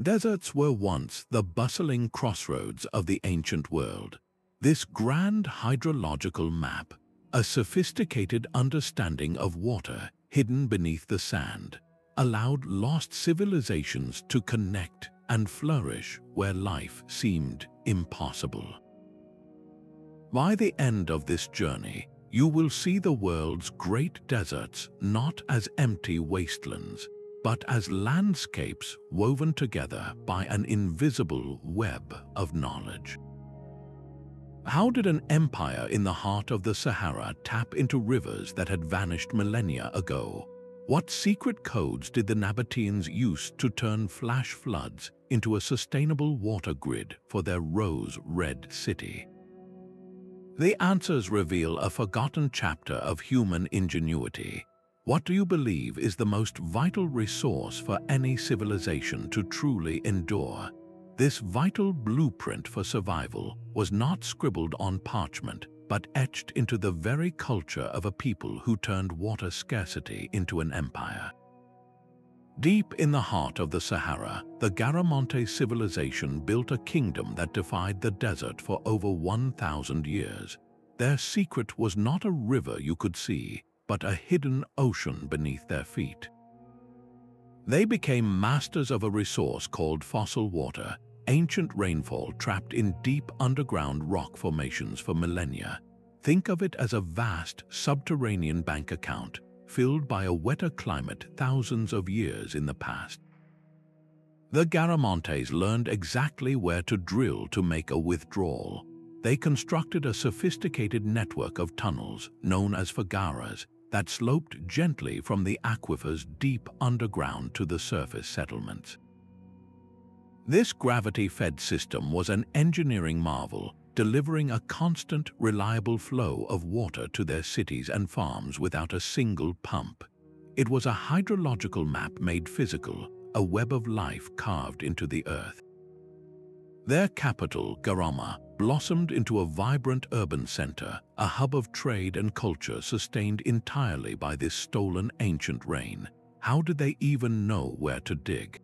Deserts were once the bustling crossroads of the ancient world. This grand hydrological map, a sophisticated understanding of water hidden beneath the sand, allowed lost civilizations to connect and flourish where life seemed impossible. By the end of this journey, you will see the world's great deserts not as empty wastelands, but as landscapes woven together by an invisible web of knowledge. How did an empire in the heart of the Sahara tap into rivers that had vanished millennia ago? What secret codes did the Nabateans use to turn flash floods into a sustainable water grid for their rose-red city? The answers reveal a forgotten chapter of human ingenuity. What do you believe is the most vital resource for any civilization to truly endure? This vital blueprint for survival was not scribbled on parchment, but etched into the very culture of a people who turned water scarcity into an empire. Deep in the heart of the Sahara, the Garamantes civilization built a kingdom that defied the desert for over 1,000 years. Their secret was not a river you could see, but a hidden ocean beneath their feet. They became masters of a resource called fossil water, ancient rainfall trapped in deep underground rock formations for millennia. Think of it as a vast subterranean bank account, filled by a wetter climate thousands of years in the past. The Garamantes learned exactly where to drill to make a withdrawal. They constructed a sophisticated network of tunnels, known as foggaras, that sloped gently from the aquifers deep underground to the surface settlements. This gravity-fed system was an engineering marvel, delivering a constant, reliable flow of water to their cities and farms without a single pump. It was a hydrological map made physical, a web of life carved into the earth. Their capital, Garama, blossomed into a vibrant urban center, a hub of trade and culture sustained entirely by this stolen ancient rain. How did they even know where to dig?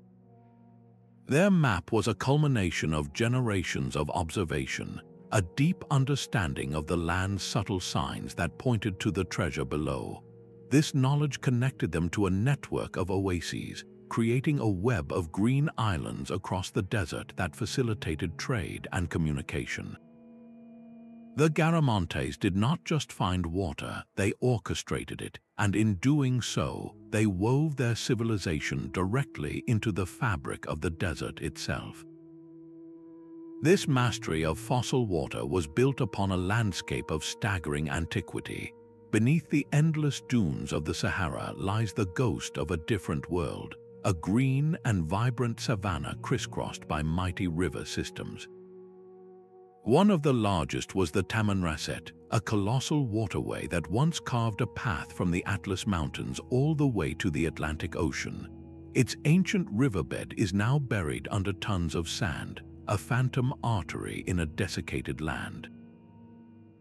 Their map was a culmination of generations of observation, a deep understanding of the land's subtle signs that pointed to the treasure below. This knowledge connected them to a network of oases, creating a web of green islands across the desert that facilitated trade and communication. The Garamantes did not just find water, they orchestrated it, and in doing so, they wove their civilization directly into the fabric of the desert itself. This mastery of fossil water was built upon a landscape of staggering antiquity. Beneath the endless dunes of the Sahara lies the ghost of a different world, a green and vibrant savanna crisscrossed by mighty river systems. One of the largest was the Tamanrasset, a colossal waterway that once carved a path from the Atlas Mountains all the way to the Atlantic Ocean. Its ancient riverbed is now buried under tons of sand, a phantom artery in a desiccated land.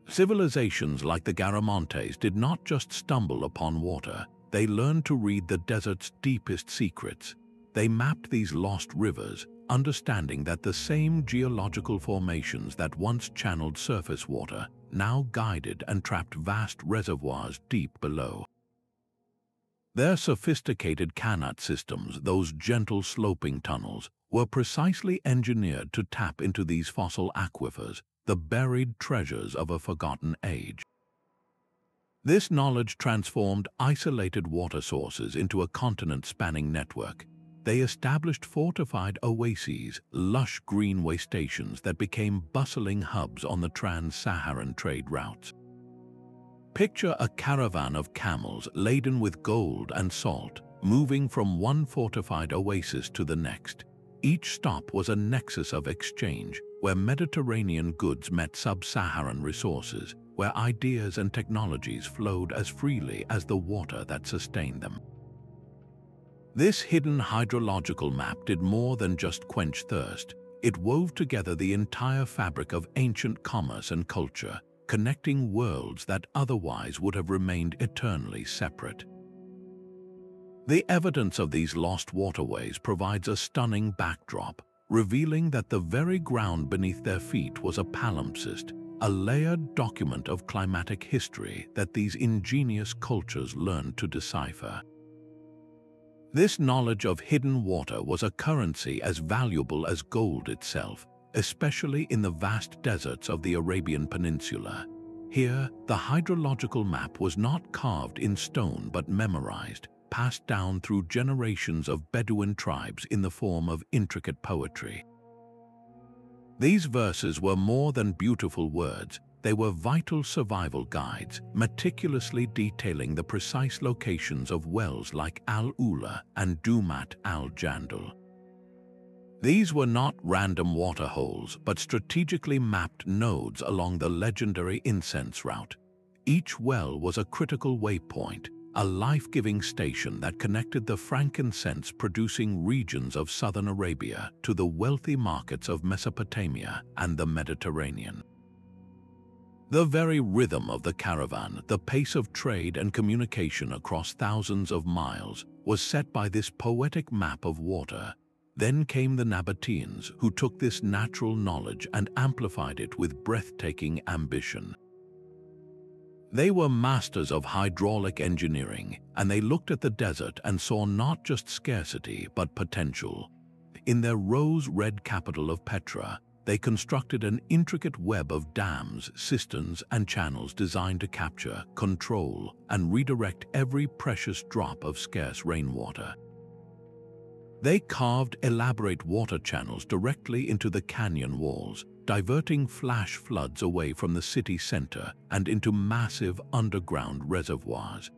Civilizations like the Garamantes did not just stumble upon water, they learned to read the desert's deepest secrets. They mapped these lost rivers, understanding that the same geological formations that once channeled surface water now guided and trapped vast reservoirs deep below. Their sophisticated Qanat systems, those gentle sloping tunnels, were precisely engineered to tap into these fossil aquifers, the buried treasures of a forgotten age. This knowledge transformed isolated water sources into a continent-spanning network. They established fortified oases, lush greenway stations that became bustling hubs on the trans-Saharan trade routes. Picture a caravan of camels laden with gold and salt, moving from one fortified oasis to the next. Each stop was a nexus of exchange, where Mediterranean goods met sub-Saharan resources, where ideas and technologies flowed as freely as the water that sustained them. This hidden hydrological map did more than just quench thirst. It wove together the entire fabric of ancient commerce and culture, connecting worlds that otherwise would have remained eternally separate. The evidence of these lost waterways provides a stunning backdrop, revealing that the very ground beneath their feet was a palimpsest, a layered document of climatic history that these ingenious cultures learned to decipher. This knowledge of hidden water was a currency as valuable as gold itself, especially in the vast deserts of the Arabian Peninsula. Here, the hydrological map was not carved in stone but memorized, passed down through generations of Bedouin tribes in the form of intricate poetry. These verses were more than beautiful words. They were vital survival guides, meticulously detailing the precise locations of wells like Al-Ula and Dumat al-Jandal. These were not random water holes, but strategically mapped nodes along the legendary Incense Route. Each well was a critical waypoint, a life-giving station that connected the frankincense-producing regions of southern Arabia to the wealthy markets of Mesopotamia and the Mediterranean. The very rhythm of the caravan, the pace of trade and communication across thousands of miles, was set by this poetic map of water. Then came the Nabateans, who took this natural knowledge and amplified it with breathtaking ambition. They were masters of hydraulic engineering, and they looked at the desert and saw not just scarcity but potential. In their rose-red capital of Petra, they constructed an intricate web of dams, cisterns, and channels designed to capture, control, and redirect every precious drop of scarce rainwater. They carved elaborate water channels directly into the canyon walls, diverting flash floods away from the city center and into massive underground reservoirs.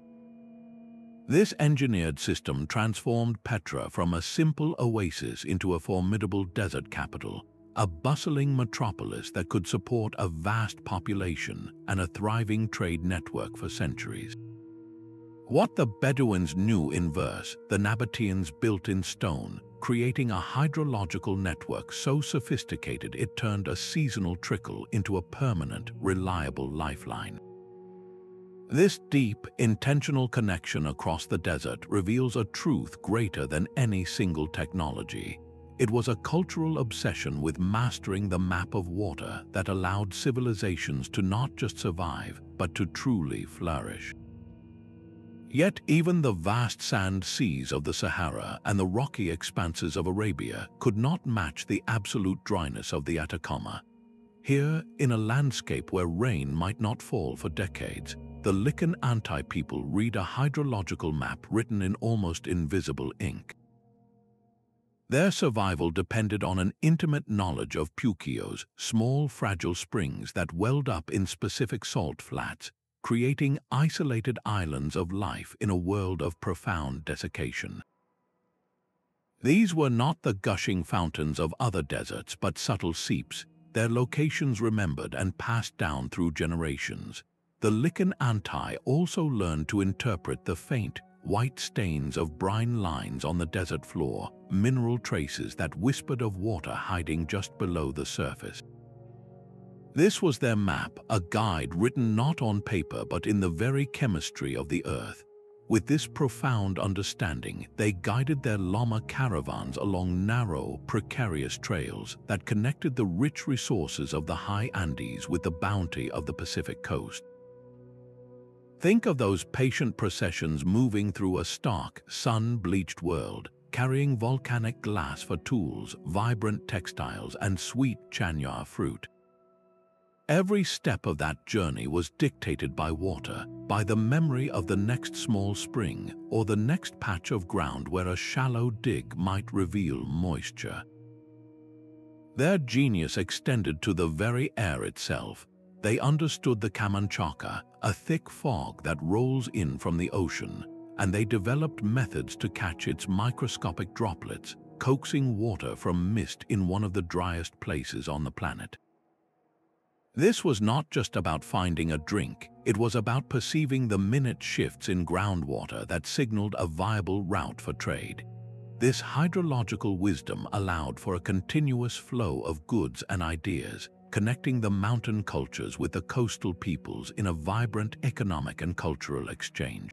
This engineered system transformed Petra from a simple oasis into a formidable desert capital, a bustling metropolis that could support a vast population and a thriving trade network for centuries. What the Bedouins knew in verse, the Nabateans built in stone, creating a hydrological network so sophisticated it turned a seasonal trickle into a permanent, reliable lifeline. This deep, intentional connection across the desert reveals a truth greater than any single technology. It was a cultural obsession with mastering the map of water that allowed civilizations to not just survive, but to truly flourish. Yet even the vast sand seas of the Sahara and the rocky expanses of Arabia could not match the absolute dryness of the Atacama. Here, in a landscape where rain might not fall for decades, the Qanat people read a hydrological map written in almost invisible ink. Their survival depended on an intimate knowledge of puquios, small fragile springs that welled up in specific salt flats, creating isolated islands of life in a world of profound desiccation. These were not the gushing fountains of other deserts, but subtle seeps, their locations remembered and passed down through generations. The Qanat also learned to interpret the faint, white stains of brine lines on the desert floor, mineral traces that whispered of water hiding just below the surface. This was their map, a guide written not on paper but in the very chemistry of the earth. With this profound understanding, they guided their llama caravans along narrow, precarious trails that connected the rich resources of the high Andes with the bounty of the Pacific coast. Think of those patient processions moving through a stark, sun-bleached world, carrying volcanic glass for tools, vibrant textiles, and sweet chanya fruit. Every step of that journey was dictated by water, by the memory of the next small spring or the next patch of ground where a shallow dig might reveal moisture. Their genius extended to the very air itself. They understood the camanchaca, a thick fog that rolls in from the ocean, and they developed methods to catch its microscopic droplets, coaxing water from mist in one of the driest places on the planet. This was not just about finding a drink, it was about perceiving the minute shifts in groundwater that signaled a viable route for trade. This hydrological wisdom allowed for a continuous flow of goods and ideas, connecting the mountain cultures with the coastal peoples in a vibrant economic and cultural exchange.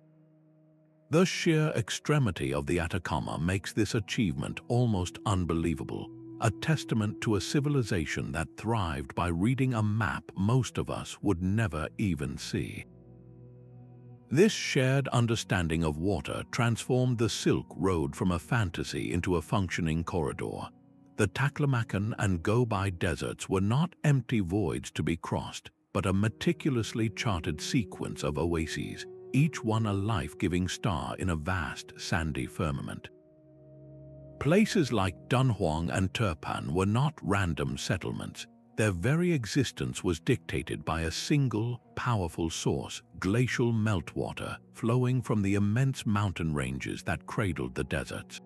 The sheer extremity of the Atacama makes this achievement almost unbelievable, a testament to a civilization that thrived by reading a map most of us would never even see. This shared understanding of water transformed the Silk Road from a fantasy into a functioning corridor. The Taklamakan and Gobi deserts were not empty voids to be crossed, but a meticulously charted sequence of oases, each one a life-giving star in a vast sandy firmament. Places like Dunhuang and Turpan were not random settlements. Their very existence was dictated by a single, powerful source, glacial meltwater flowing from the immense mountain ranges that cradled the deserts.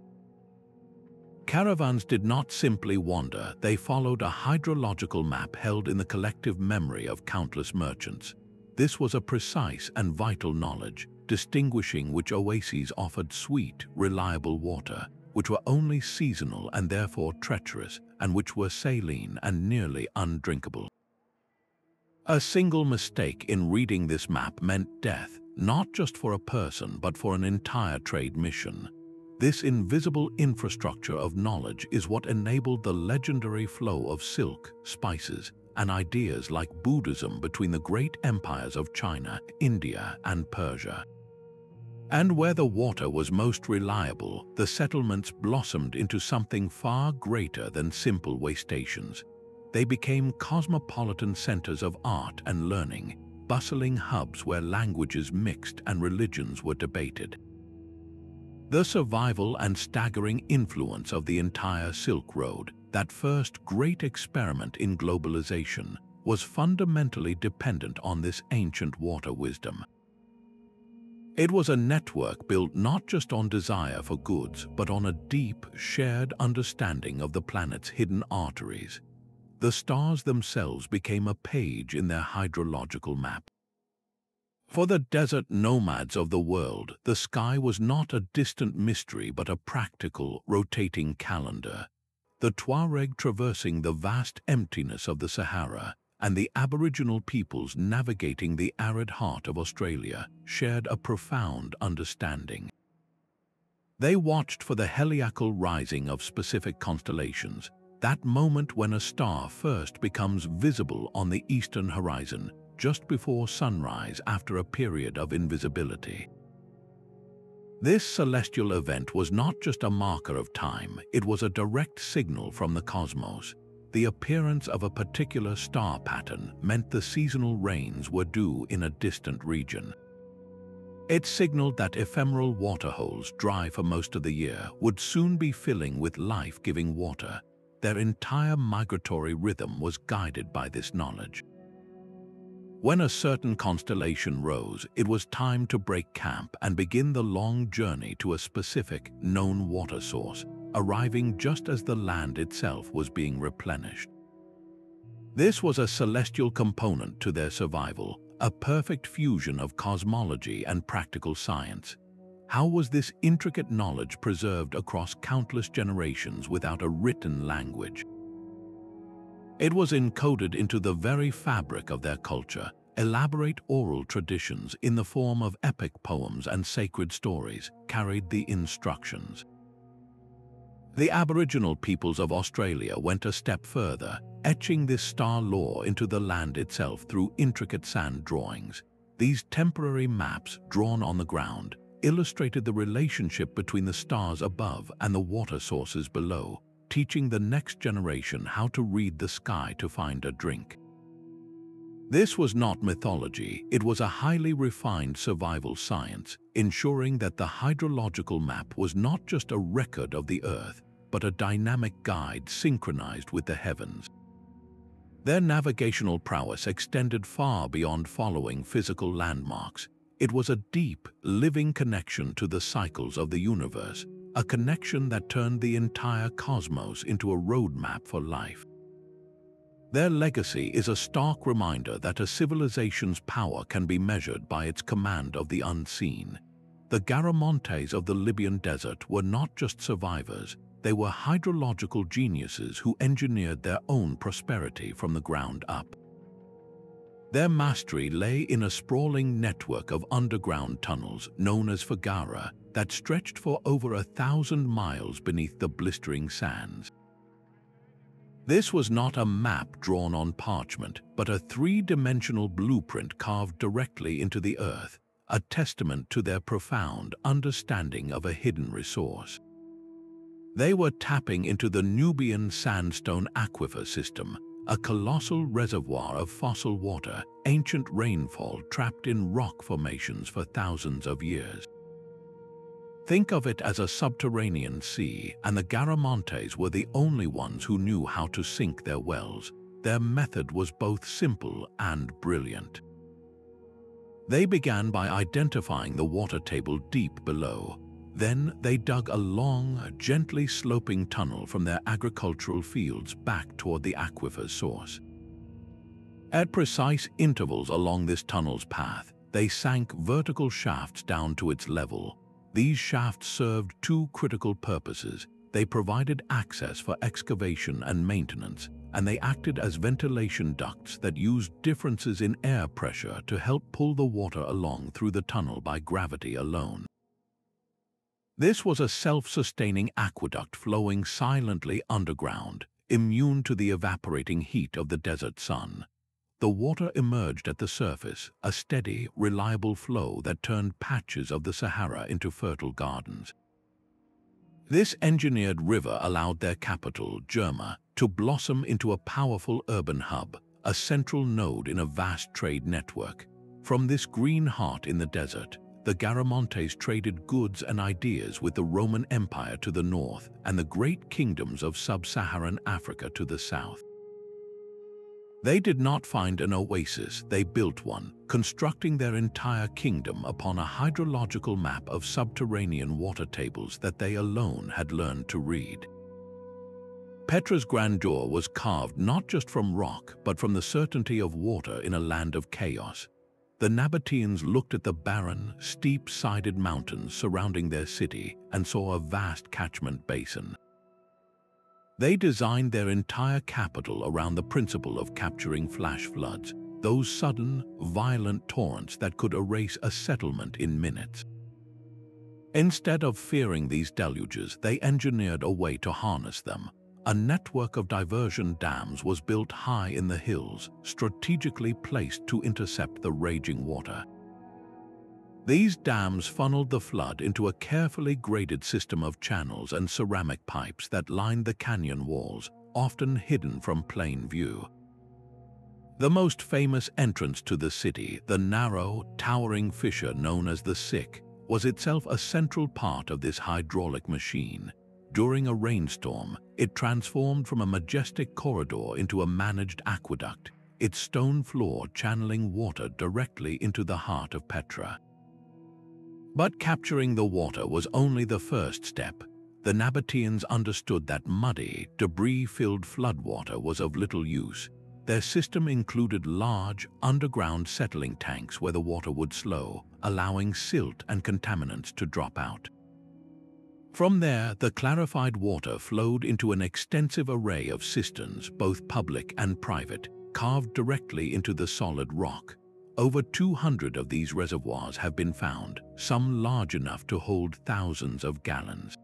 Caravans did not simply wander, they followed a hydrological map held in the collective memory of countless merchants. This was a precise and vital knowledge, distinguishing which oases offered sweet, reliable water, which were only seasonal and therefore treacherous, and which were saline and nearly undrinkable. A single mistake in reading this map meant death, not just for a person but for an entire trade mission. This invisible infrastructure of knowledge is what enabled the legendary flow of silk, spices, and ideas like Buddhism between the great empires of China, India, and Persia. And where the water was most reliable, the settlements blossomed into something far greater than simple way stations. They became cosmopolitan centers of art and learning, bustling hubs where languages mixed and religions were debated. The survival and staggering influence of the entire Silk Road, that first great experiment in globalization, was fundamentally dependent on this ancient water wisdom. It was a network built not just on desire for goods, but on a deep, shared understanding of the planet's hidden arteries. The stars themselves became a page in their hydrological map. For the desert nomads of the world, the sky was not a distant mystery but a practical, rotating calendar. The Tuareg traversing the vast emptiness of the Sahara and the Aboriginal peoples navigating the arid heart of Australia shared a profound understanding. They watched for the heliacal rising of specific constellations, that moment when a star first becomes visible on the eastern horizon, just before sunrise after a period of invisibility. This celestial event was not just a marker of time, it was a direct signal from the cosmos. The appearance of a particular star pattern meant the seasonal rains were due in a distant region. It signaled that ephemeral waterholes, dry for most of the year, would soon be filling with life-giving water. Their entire migratory rhythm was guided by this knowledge. When a certain constellation rose, it was time to break camp and begin the long journey to a specific, known water source, arriving just as the land itself was being replenished. This was a celestial component to their survival, a perfect fusion of cosmology and practical science. How was this intricate knowledge preserved across countless generations without a written language? It was encoded into the very fabric of their culture, elaborate oral traditions in the form of epic poems and sacred stories carried the instructions. The Aboriginal peoples of Australia went a step further, etching this star lore into the land itself through intricate sand drawings. These temporary maps, drawn on the ground, illustrated the relationship between the stars above and the water sources below, teaching the next generation how to read the sky to find a drink. This was not mythology, it was a highly refined survival science, ensuring that the hydrological map was not just a record of the Earth, but a dynamic guide synchronized with the heavens. Their navigational prowess extended far beyond following physical landmarks. It was a deep, living connection to the cycles of the universe, a connection that turned the entire cosmos into a roadmap for life. Their legacy is a stark reminder that a civilization's power can be measured by its command of the unseen. The Garamantes of the Libyan desert were not just survivors, they were hydrological geniuses who engineered their own prosperity from the ground up. Their mastery lay in a sprawling network of underground tunnels known as foggara that stretched for over 1,000 miles beneath the blistering sands. This was not a map drawn on parchment, but a three-dimensional blueprint carved directly into the earth, a testament to their profound understanding of a hidden resource. They were tapping into the Nubian sandstone aquifer system, a colossal reservoir of fossil water, ancient rainfall trapped in rock formations for thousands of years. Think of it as a subterranean sea, and the Garamantes were the only ones who knew how to sink their wells. Their method was both simple and brilliant. They began by identifying the water table deep below. Then they dug a long, gently sloping tunnel from their agricultural fields back toward the aquifer's source. At precise intervals along this tunnel's path, they sank vertical shafts down to its level. These shafts served two critical purposes. They provided access for excavation and maintenance, and they acted as ventilation ducts that used differences in air pressure to help pull the water along through the tunnel by gravity alone. This was a self-sustaining aqueduct flowing silently underground, immune to the evaporating heat of the desert sun. The water emerged at the surface, a steady, reliable flow that turned patches of the Sahara into fertile gardens. This engineered river allowed their capital, Jerma, to blossom into a powerful urban hub, a central node in a vast trade network. From this green heart in the desert, the Garamantes traded goods and ideas with the Roman Empire to the north and the great kingdoms of sub-Saharan Africa to the south. They did not find an oasis, they built one, constructing their entire kingdom upon a hydrological map of subterranean water tables that they alone had learned to read. Petra's grandeur was carved not just from rock, but from the certainty of water in a land of chaos. The Nabateans looked at the barren, steep-sided mountains surrounding their city and saw a vast catchment basin. They designed their entire capital around the principle of capturing flash floods, those sudden, violent torrents that could erase a settlement in minutes. Instead of fearing these deluges, they engineered a way to harness them. A network of diversion dams was built high in the hills, strategically placed to intercept the raging water. These dams funneled the flood into a carefully graded system of channels and ceramic pipes that lined the canyon walls, often hidden from plain view. The most famous entrance to the city, the narrow, towering fissure known as the Sick, was itself a central part of this hydraulic machine. During a rainstorm, it transformed from a majestic corridor into a managed aqueduct, its stone floor channeling water directly into the heart of Petra. But capturing the water was only the first step. The Nabateans understood that muddy, debris-filled floodwater was of little use. Their system included large, underground settling tanks where the water would slow, allowing silt and contaminants to drop out. From there, the clarified water flowed into an extensive array of cisterns, both public and private, carved directly into the solid rock. Over 200 of these reservoirs have been found, some large enough to hold thousands of gallons.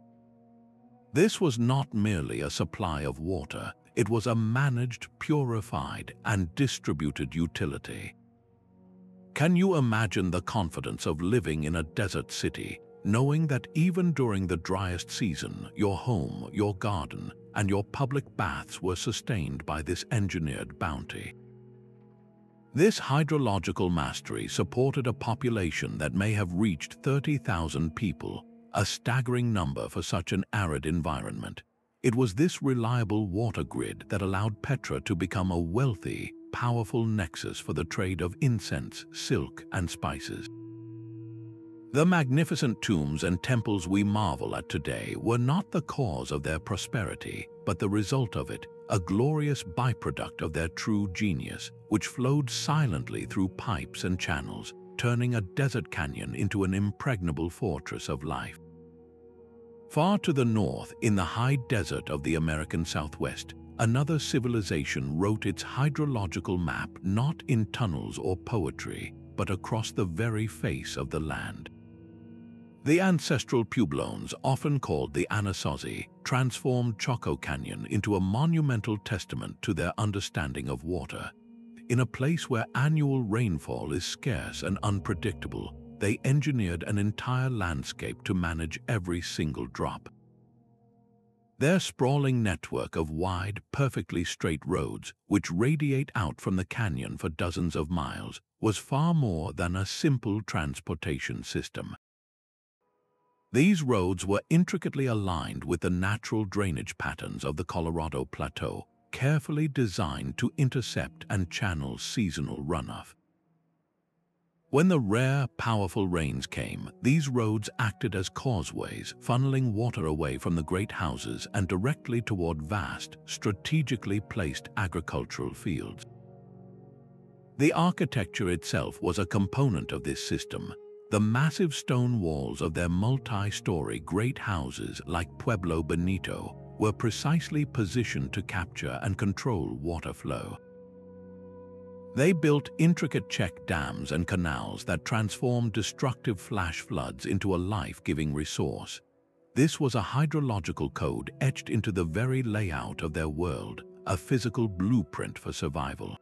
This was not merely a supply of water, it was a managed, purified, and distributed utility. Can you imagine the confidence of living in a desert city, knowing that even during the driest season, your home, your garden, and your public baths were sustained by this engineered bounty? This hydrological mastery supported a population that may have reached 30,000 people, a staggering number for such an arid environment. It was this reliable water grid that allowed Petra to become a wealthy, powerful nexus for the trade of incense, silk, and spices. The magnificent tombs and temples we marvel at today were not the cause of their prosperity, but the result of it, a glorious byproduct of their true genius, which flowed silently through pipes and channels, turning a desert canyon into an impregnable fortress of life. Far to the north, in the high desert of the American Southwest, another civilization wrote its hydrological map not in tunnels or poetry, but across the very face of the land. The ancestral Puebloans, often called the Anasazi, transformed Choco Canyon into a monumental testament to their understanding of water. In a place where annual rainfall is scarce and unpredictable, they engineered an entire landscape to manage every single drop. Their sprawling network of wide, perfectly straight roads, which radiate out from the canyon for dozens of miles, was far more than a simple transportation system. These roads were intricately aligned with the natural drainage patterns of the Colorado Plateau, carefully designed to intercept and channel seasonal runoff. When the rare, powerful rains came, these roads acted as causeways, funneling water away from the great houses and directly toward vast, strategically placed agricultural fields. The architecture itself was a component of this system. The massive stone walls of their multi-story great houses like Pueblo Bonito were precisely positioned to capture and control water flow. They built intricate check dams and canals that transformed destructive flash floods into a life-giving resource. This was a hydrological code etched into the very layout of their world, a physical blueprint for survival.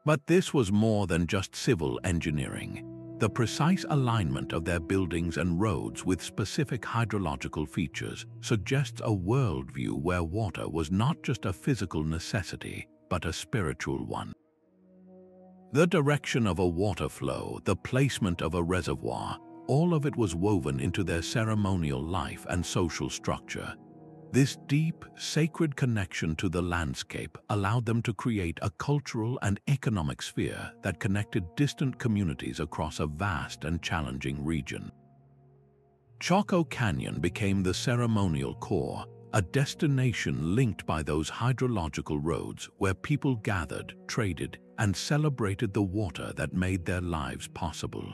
But this was more than just civil engineering. The precise alignment of their buildings and roads with specific hydrological features suggests a worldview where water was not just a physical necessity, but a spiritual one. The direction of a water flow, the placement of a reservoir, all of it was woven into their ceremonial life and social structure. This deep, sacred connection to the landscape allowed them to create a cultural and economic sphere that connected distant communities across a vast and challenging region. Choco Canyon became the ceremonial core, a destination linked by those hydrological roads where people gathered, traded, and celebrated the water that made their lives possible.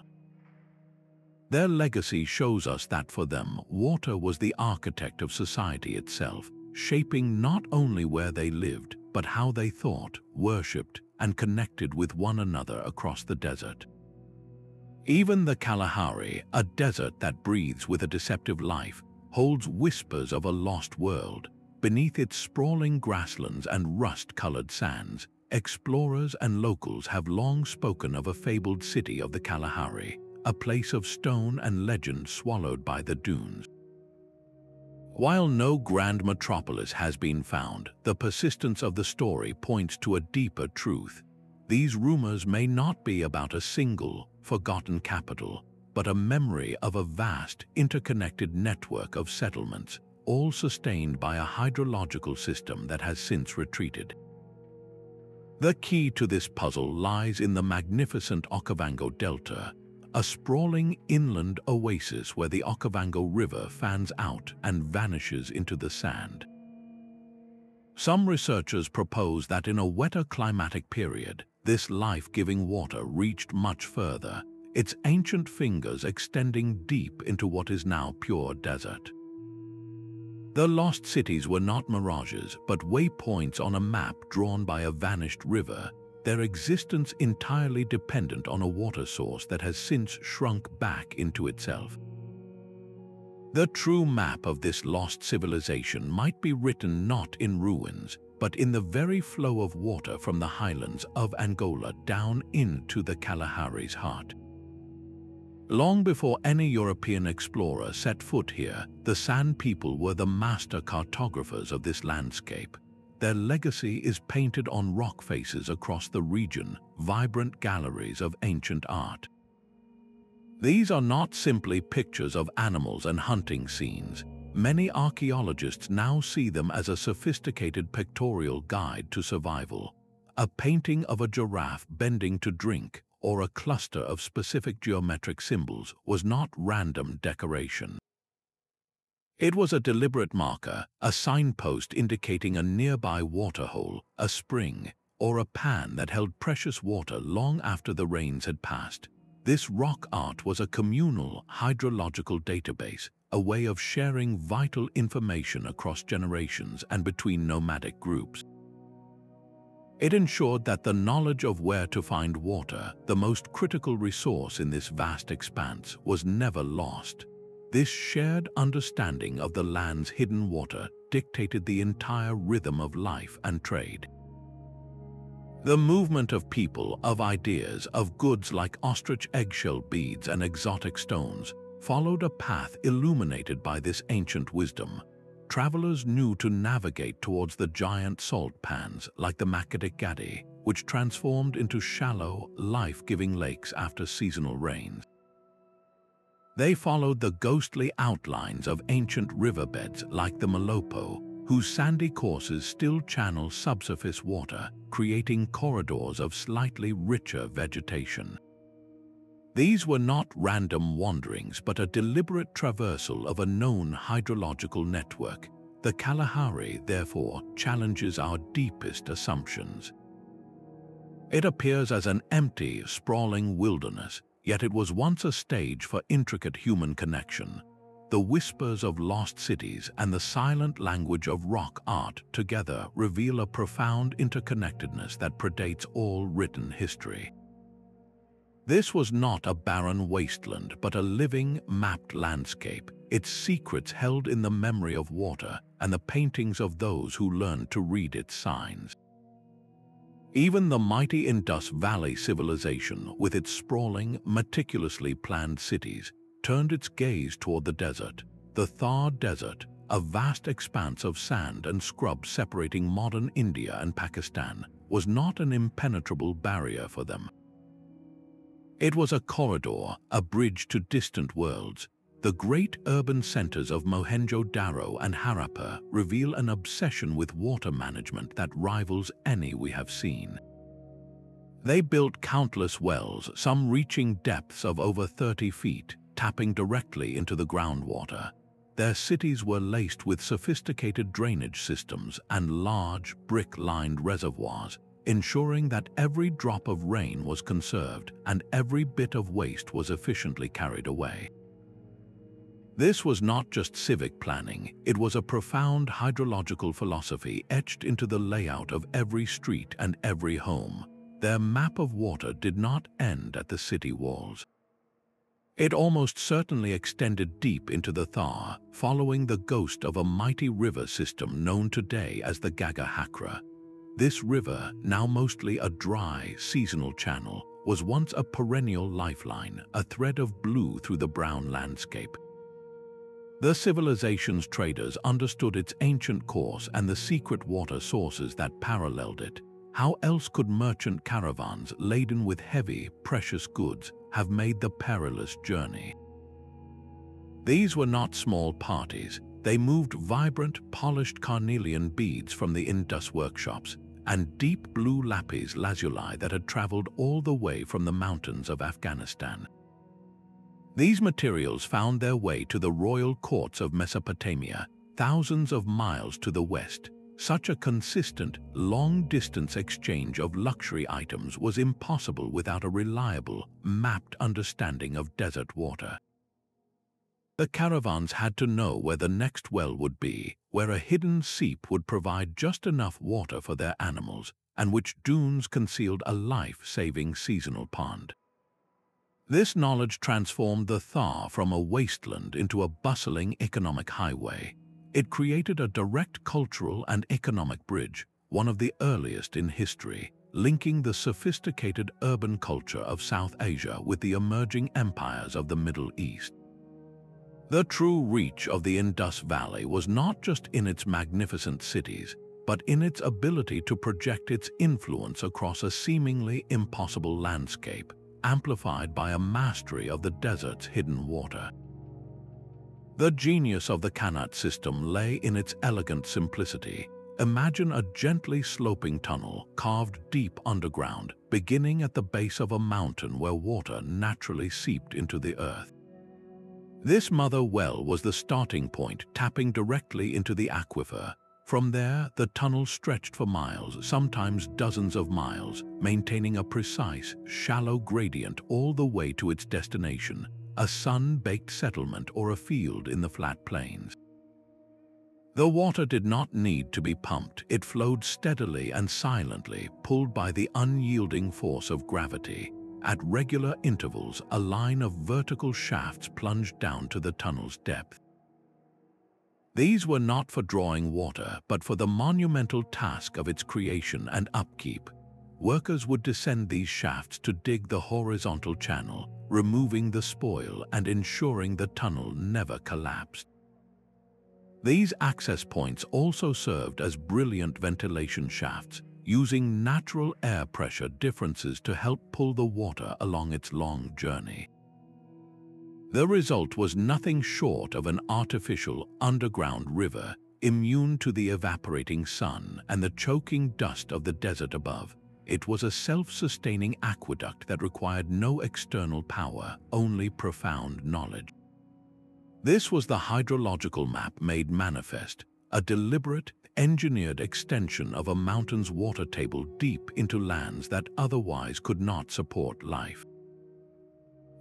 Their legacy shows us that for them, water was the architect of society itself, shaping not only where they lived, but how they thought, worshipped, and connected with one another across the desert. Even the Kalahari, a desert that breathes with a deceptive life, holds whispers of a lost world. Beneath its sprawling grasslands and rust-colored sands, explorers and locals have long spoken of a fabled city of the Kalahari, a place of stone and legend swallowed by the dunes. While no grand metropolis has been found, the persistence of the story points to a deeper truth. These rumors may not be about a single, forgotten capital, but a memory of a vast, interconnected network of settlements, all sustained by a hydrological system that has since retreated. The key to this puzzle lies in the magnificent Okavango Delta, a sprawling inland oasis where the Okavango River fans out and vanishes into the sand. Some researchers propose that in a wetter climatic period, this life-giving water reached much further, its ancient fingers extending deep into what is now pure desert. The lost cities were not mirages, but waypoints on a map drawn by a vanished river, their existence entirely dependent on a water source that has since shrunk back into itself. The true map of this lost civilization might be written not in ruins, but in the very flow of water from the highlands of Angola down into the Kalahari's heart. Long before any European explorer set foot here, the San people were the master cartographers of this landscape. Their legacy is painted on rock faces across the region, vibrant galleries of ancient art. These are not simply pictures of animals and hunting scenes. Many archaeologists now see them as a sophisticated pictorial guide to survival. A painting of a giraffe bending to drink, or a cluster of specific geometric symbols, was not random decoration. It was a deliberate marker, a signpost indicating a nearby waterhole, a spring, or a pan that held precious water long after the rains had passed. This rock art was a communal hydrological database, a way of sharing vital information across generations and between nomadic groups. It ensured that the knowledge of where to find water, the most critical resource in this vast expanse, was never lost. This shared understanding of the land's hidden water dictated the entire rhythm of life and trade. The movement of people, of ideas, of goods like ostrich eggshell beads and exotic stones, followed a path illuminated by this ancient wisdom. Travelers knew to navigate towards the giant salt pans like the Makati Gadi, which transformed into shallow, life-giving lakes after seasonal rains. They followed the ghostly outlines of ancient riverbeds like the Malopo, whose sandy courses still channel subsurface water, creating corridors of slightly richer vegetation. These were not random wanderings, but a deliberate traversal of a known hydrological network. The Kalahari, therefore, challenges our deepest assumptions. It appears as an empty, sprawling wilderness, yet it was once a stage for intricate human connection. The whispers of lost cities and the silent language of rock art together reveal a profound interconnectedness that predates all written history. This was not a barren wasteland, but a living, mapped landscape, its secrets held in the memory of water and the paintings of those who learned to read its signs. Even the mighty Indus Valley civilization, with its sprawling, meticulously planned cities, turned its gaze toward the desert. The Thar Desert, a vast expanse of sand and scrub separating modern India and Pakistan, was not an impenetrable barrier for them. It was a corridor, a bridge to distant worlds. The great urban centers of Mohenjo-Daro and Harappa reveal an obsession with water management that rivals any we have seen. They built countless wells, some reaching depths of over 30 feet, tapping directly into the groundwater. Their cities were laced with sophisticated drainage systems and large, brick-lined reservoirs, ensuring that every drop of rain was conserved and every bit of waste was efficiently carried away. This was not just civic planning, it was a profound hydrological philosophy etched into the layout of every street and every home. Their map of water did not end at the city walls. It almost certainly extended deep into the Thar, following the ghost of a mighty river system known today as the Gagahakra. This river, now mostly a dry, seasonal channel, was once a perennial lifeline, a thread of blue through the brown landscape. The civilization's traders understood its ancient course and the secret water sources that paralleled it. How else could merchant caravans laden with heavy, precious goods have made the perilous journey? These were not small parties. They moved vibrant, polished carnelian beads from the Indus workshops, and deep blue lapis lazuli that had traveled all the way from the mountains of Afghanistan. These materials found their way to the royal courts of Mesopotamia, thousands of miles to the west. Such a consistent, long-distance exchange of luxury items was impossible without a reliable, mapped understanding of desert water. The caravans had to know where the next well would be, where a hidden seep would provide just enough water for their animals, and which dunes concealed a life-saving seasonal pond. This knowledge transformed the Thar from a wasteland into a bustling economic highway. It created a direct cultural and economic bridge, one of the earliest in history, linking the sophisticated urban culture of South Asia with the emerging empires of the Middle East. The true reach of the Indus Valley was not just in its magnificent cities, but in its ability to project its influence across a seemingly impossible landscape, amplified by a mastery of the desert's hidden water. The genius of the Qanat system lay in its elegant simplicity. Imagine a gently sloping tunnel carved deep underground, beginning at the base of a mountain where water naturally seeped into the earth. This mother well was the starting point, tapping directly into the aquifer. From there, the tunnel stretched for miles, sometimes dozens of miles, maintaining a precise, shallow gradient all the way to its destination, a sun-baked settlement, or a field in the flat plains. The water did not need to be pumped. It flowed steadily and silently, pulled by the unyielding force of gravity. At regular intervals, a line of vertical shafts plunged down to the tunnel's depth. These were not for drawing water, but for the monumental task of its creation and upkeep. Workers would descend these shafts to dig the horizontal channel, removing the spoil and ensuring the tunnel never collapsed. These access points also served as brilliant ventilation shafts, using natural air pressure differences to help pull the water along its long journey. The result was nothing short of an artificial underground river, immune to the evaporating sun and the choking dust of the desert above. It was a self-sustaining aqueduct that required no external power, only profound knowledge. This was the hydrological map made manifest, a deliberate, engineered extension of a mountain's water table deep into lands that otherwise could not support life.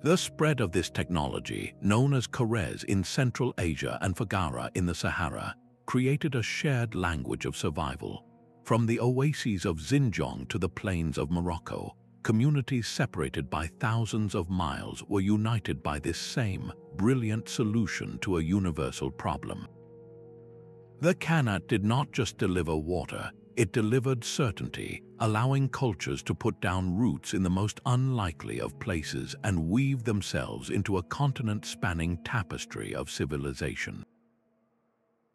The spread of this technology, known as Khares in Central Asia and foggara in the Sahara, created a shared language of survival. From the oases of Xinjiang to the plains of Morocco, communities separated by thousands of miles were united by this same brilliant solution to a universal problem. The Qanat did not just deliver water, it delivered certainty, allowing cultures to put down roots in the most unlikely of places and weave themselves into a continent-spanning tapestry of civilization.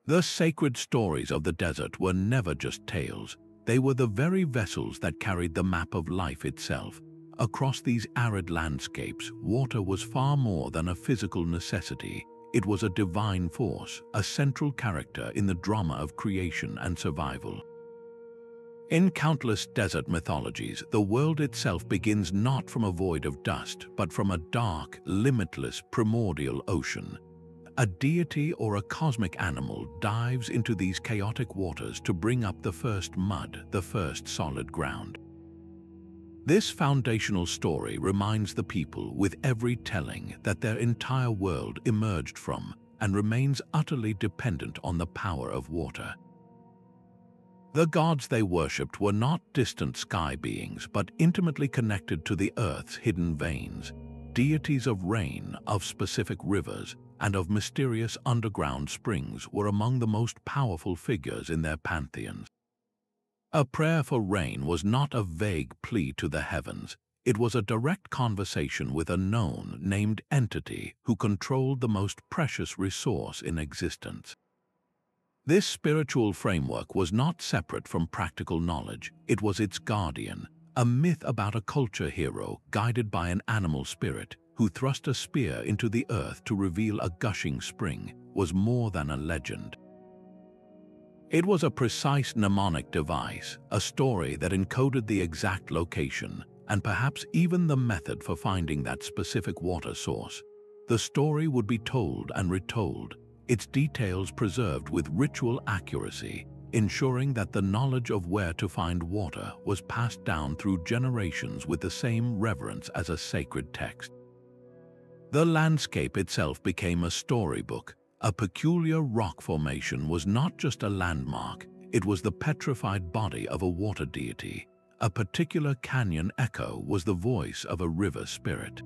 The sacred stories of the desert were never just tales. They were the very vessels that carried the map of life itself. Across these arid landscapes, water was far more than a physical necessity. It was a divine force, a central character in the drama of creation and survival. In countless desert mythologies, the world itself begins not from a void of dust, but from a dark, limitless, primordial ocean. A deity or a cosmic animal dives into these chaotic waters to bring up the first mud, the first solid ground. This foundational story reminds the people with every telling that their entire world emerged from and remains utterly dependent on the power of water. The gods they worshipped were not distant sky beings, but intimately connected to the earth's hidden veins, deities of rain, of specific rivers, and of mysterious underground springs were among the most powerful figures in their pantheons. A prayer for rain was not a vague plea to the heavens. It was a direct conversation with a known, named entity who controlled the most precious resource in existence. This spiritual framework was not separate from practical knowledge. It was its guardian, a myth about a culture hero guided by an animal spirit who thrust a spear into the earth to reveal a gushing spring, was more than a legend. It was a precise mnemonic device, a story that encoded the exact location and perhaps even the method for finding that specific water source. The story would be told and retold, its details preserved with ritual accuracy, ensuring that the knowledge of where to find water was passed down through generations with the same reverence as a sacred text. The landscape itself became a storybook. A peculiar rock formation was not just a landmark, it was the petrified body of a water deity. A particular canyon echo was the voice of a river spirit.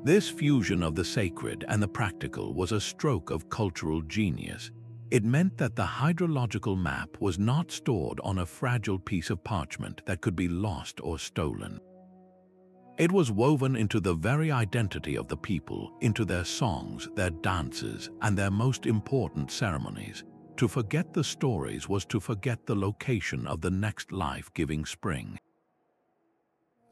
This fusion of the sacred and the practical was a stroke of cultural genius. It meant that the hydrological map was not stored on a fragile piece of parchment that could be lost or stolen. It was woven into the very identity of the people, into their songs, their dances, and their most important ceremonies. To forget the stories was to forget the location of the next life-giving spring.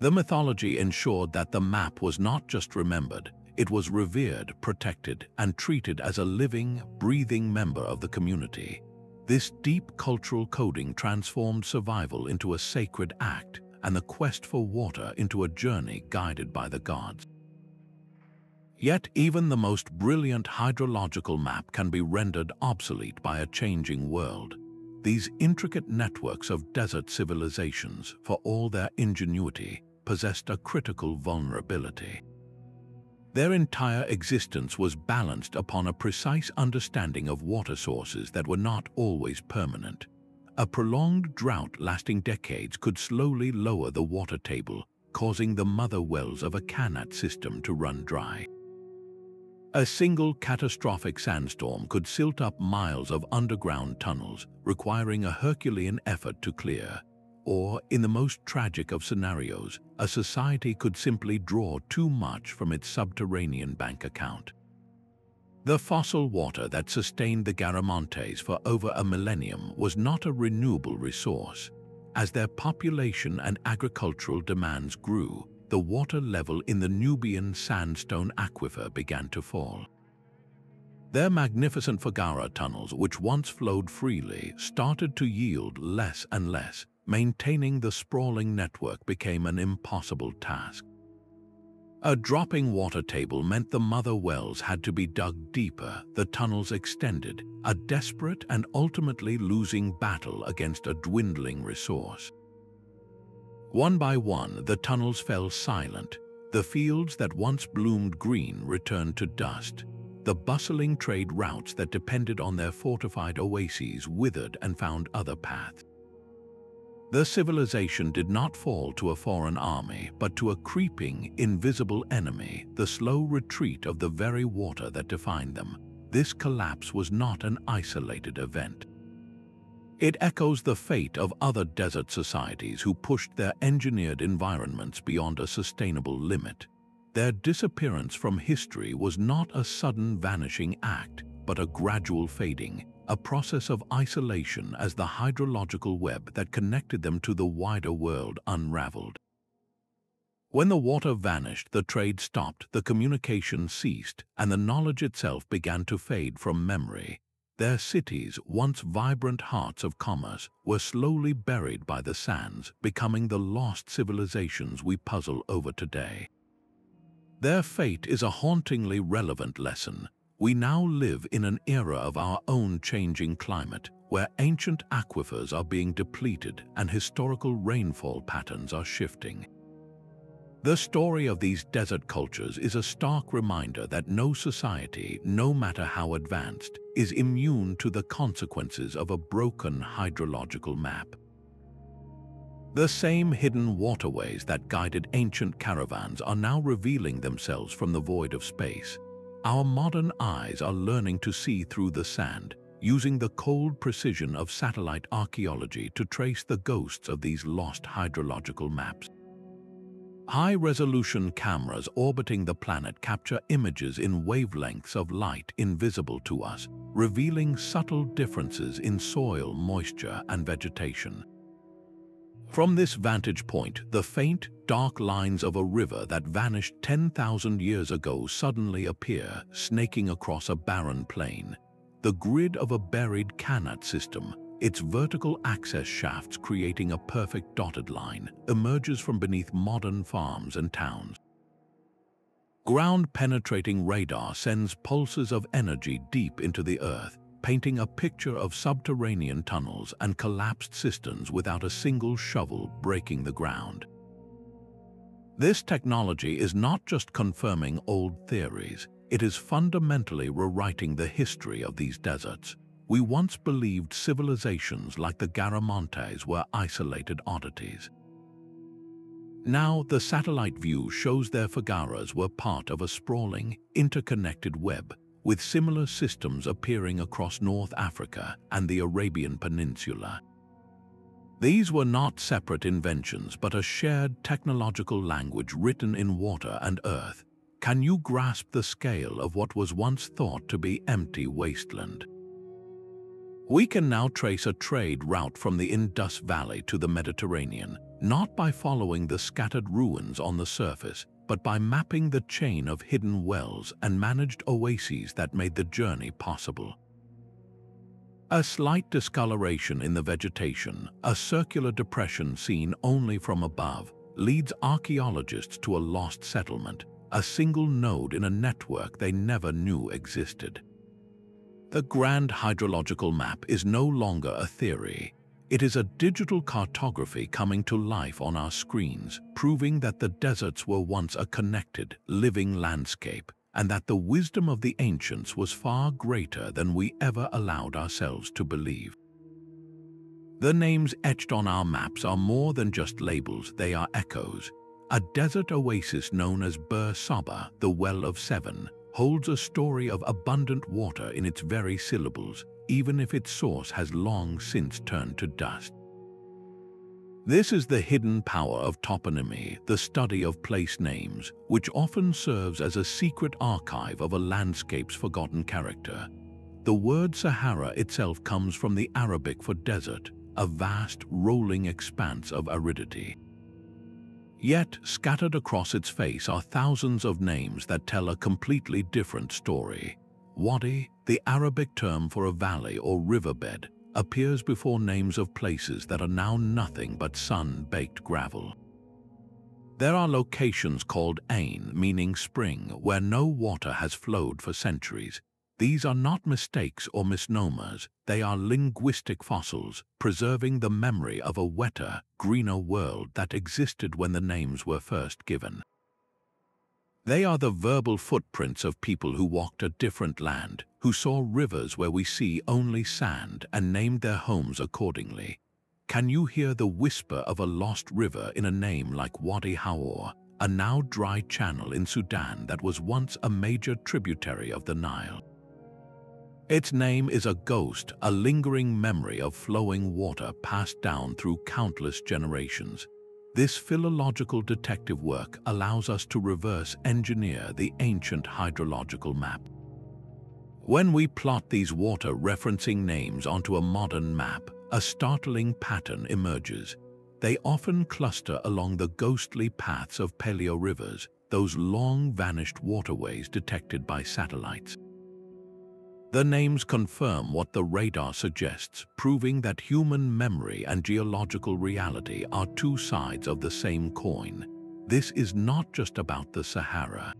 The mythology ensured that the map was not just remembered, it was revered, protected, and treated as a living, breathing member of the community. This deep cultural coding transformed survival into a sacred act, and the quest for water into a journey guided by the gods. Yet even the most brilliant hydrological map can be rendered obsolete by a changing world. These intricate networks of desert civilizations, for all their ingenuity, possessed a critical vulnerability. Their entire existence was balanced upon a precise understanding of water sources that were not always permanent. A prolonged drought lasting decades could slowly lower the water table, causing the mother wells of a Qanat system to run dry. A single catastrophic sandstorm could silt up miles of underground tunnels, requiring a Herculean effort to clear. Or, in the most tragic of scenarios, a society could simply draw too much from its subterranean bank account. The fossil water that sustained the Garamantes for over a millennium was not a renewable resource. As their population and agricultural demands grew, the water level in the Nubian sandstone aquifer began to fall. Their magnificent foggara tunnels, which once flowed freely, started to yield less and less. Maintaining the sprawling network became an impossible task. A dropping water table meant the mother wells had to be dug deeper, the tunnels extended, a desperate and ultimately losing battle against a dwindling resource. One by one, the tunnels fell silent. The fields that once bloomed green returned to dust. The bustling trade routes that depended on their fortified oases withered and found other paths. The civilization did not fall to a foreign army, but to a creeping, invisible enemy, the slow retreat of the very water that defined them. This collapse was not an isolated event. It echoes the fate of other desert societies who pushed their engineered environments beyond a sustainable limit. Their disappearance from history was not a sudden vanishing act, but a gradual fading, a process of isolation as the hydrological web that connected them to the wider world unraveled. When the water vanished, the trade stopped, the communication ceased, and the knowledge itself began to fade from memory. Their cities, once vibrant hearts of commerce, were slowly buried by the sands, becoming the lost civilizations we puzzle over today. Their fate is a hauntingly relevant lesson. We now live in an era of our own changing climate, where ancient aquifers are being depleted and historical rainfall patterns are shifting. The story of these desert cultures is a stark reminder that no society, no matter how advanced, is immune to the consequences of a broken hydrological map. The same hidden waterways that guided ancient caravans are now revealing themselves from the void of space. Our modern eyes are learning to see through the sand, using the cold precision of satellite archaeology to trace the ghosts of these lost hydrological maps. High-resolution cameras orbiting the planet capture images in wavelengths of light invisible to us, revealing subtle differences in soil, moisture, and vegetation. From this vantage point, the faint, dark lines of a river that vanished 10,000 years ago suddenly appear, snaking across a barren plain. The grid of a buried Qanat system, its vertical access shafts creating a perfect dotted line, emerges from beneath modern farms and towns. Ground-penetrating radar sends pulses of energy deep into the earth, painting a picture of subterranean tunnels and collapsed cisterns without a single shovel breaking the ground. This technology is not just confirming old theories, it is fundamentally rewriting the history of these deserts. We once believed civilizations like the Garamantes were isolated oddities. Now, the satellite view shows their foggaras were part of a sprawling, interconnected web, with similar systems appearing across North Africa and the Arabian Peninsula. These were not separate inventions, but a shared technological language written in water and earth. Can you grasp the scale of what was once thought to be empty wasteland? We can now trace a trade route from the Indus Valley to the Mediterranean, not by following the scattered ruins on the surface, but by mapping the chain of hidden wells and managed oases that made the journey possible. A slight discoloration in the vegetation, a circular depression seen only from above, leads archaeologists to a lost settlement, a single node in a network they never knew existed. The grand hydrological map is no longer a theory. It is a digital cartography coming to life on our screens, proving that the deserts were once a connected, living landscape, and that the wisdom of the ancients was far greater than we ever allowed ourselves to believe. The names etched on our maps are more than just labels, they are echoes. A desert oasis known as Bir Saba, the Well of Seven, holds a story of abundant water in its very syllables, even if its source has long since turned to dust. This is the hidden power of toponymy, the study of place names, which often serves as a secret archive of a landscape's forgotten character. The word Sahara itself comes from the Arabic for desert, a vast, rolling expanse of aridity. Yet, scattered across its face are thousands of names that tell a completely different story. Wadi, the Arabic term for a valley or riverbed, appears before names of places that are now nothing but sun-baked gravel. There are locations called Ain, meaning spring, where no water has flowed for centuries. These are not mistakes or misnomers, they are linguistic fossils, preserving the memory of a wetter, greener world that existed when the names were first given. They are the verbal footprints of people who walked a different land, who saw rivers where we see only sand and named their homes accordingly. Can you hear the whisper of a lost river in a name like Wadi Haor, a now dry channel in Sudan that was once a major tributary of the Nile? Its name is a ghost, a lingering memory of flowing water passed down through countless generations. This philological detective work allows us to reverse engineer the ancient hydrological map. When we plot these water-referencing names onto a modern map, a startling pattern emerges. They often cluster along the ghostly paths of paleo-rivers, those long-vanished waterways detected by satellites. The names confirm what the radar suggests, proving that human memory and geological reality are two sides of the same coin. This is not just about the Sahara.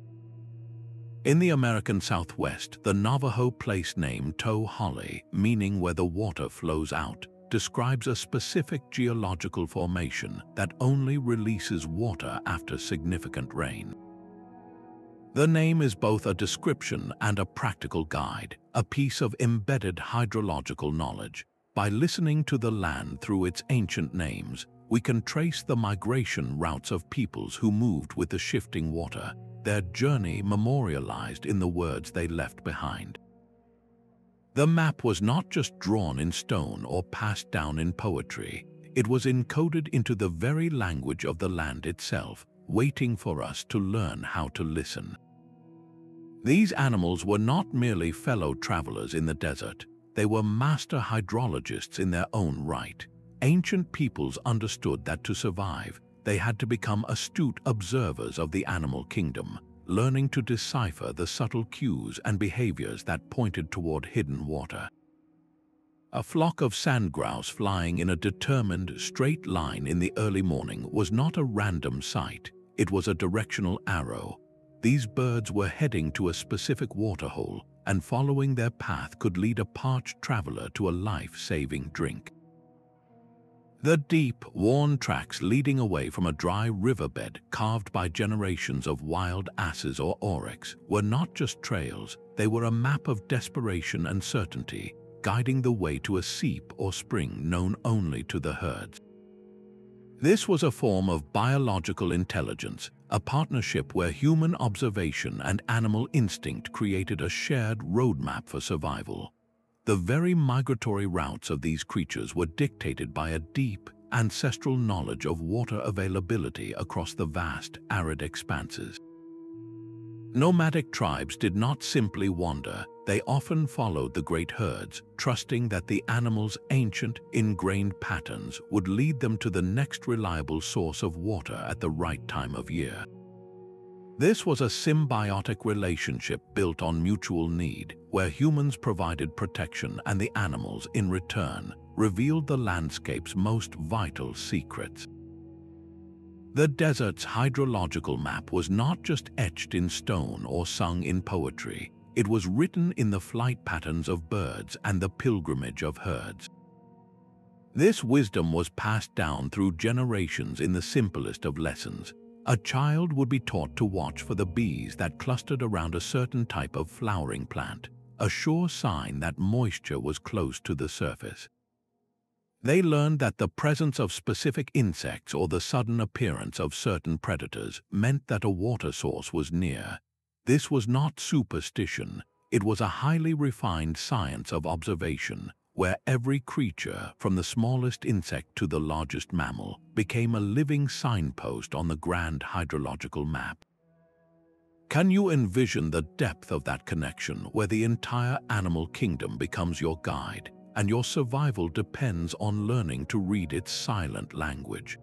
In the American Southwest, the Navajo place name Toholly, meaning where the water flows out, describes a specific geological formation that only releases water after significant rain. The name is both a description and a practical guide, a piece of embedded hydrological knowledge. By listening to the land through its ancient names, we can trace the migration routes of peoples who moved with the shifting water, their journey memorialized in the words they left behind. The map was not just drawn in stone or passed down in poetry, it was encoded into the very language of the land itself, waiting for us to learn how to listen. These animals were not merely fellow travelers in the desert, they were master hydrologists in their own right. Ancient peoples understood that to survive, they had to become astute observers of the animal kingdom, learning to decipher the subtle cues and behaviors that pointed toward hidden water. A flock of sand grouse flying in a determined, straight line in the early morning was not a random sight, it was a directional arrow. These birds were heading to a specific waterhole, and following their path could lead a parched traveler to a life-saving drink. The deep, worn tracks leading away from a dry riverbed carved by generations of wild asses or oryx were not just trails, they were a map of desperation and certainty, guiding the way to a seep or spring known only to the herds. This was a form of biological intelligence, a partnership where human observation and animal instinct created a shared roadmap for survival. The very migratory routes of these creatures were dictated by a deep, ancestral knowledge of water availability across the vast, arid expanses. Nomadic tribes did not simply wander, they often followed the great herds, trusting that the animals' ancient, ingrained patterns would lead them to the next reliable source of water at the right time of year. This was a symbiotic relationship built on mutual need, where humans provided protection and the animals, in return, revealed the landscape's most vital secrets. The desert's hydrological map was not just etched in stone or sung in poetry, it was written in the flight patterns of birds and the pilgrimage of herds. This wisdom was passed down through generations in the simplest of lessons. A child would be taught to watch for the bees that clustered around a certain type of flowering plant, a sure sign that moisture was close to the surface. They learned that the presence of specific insects or the sudden appearance of certain predators meant that a water source was near. This was not superstition, it was a highly refined science of observation, where every creature, from the smallest insect to the largest mammal, became a living signpost on the grand hydrological map. Can you envision the depth of that connection, where the entire animal kingdom becomes your guide, and your survival depends on learning to read its silent language?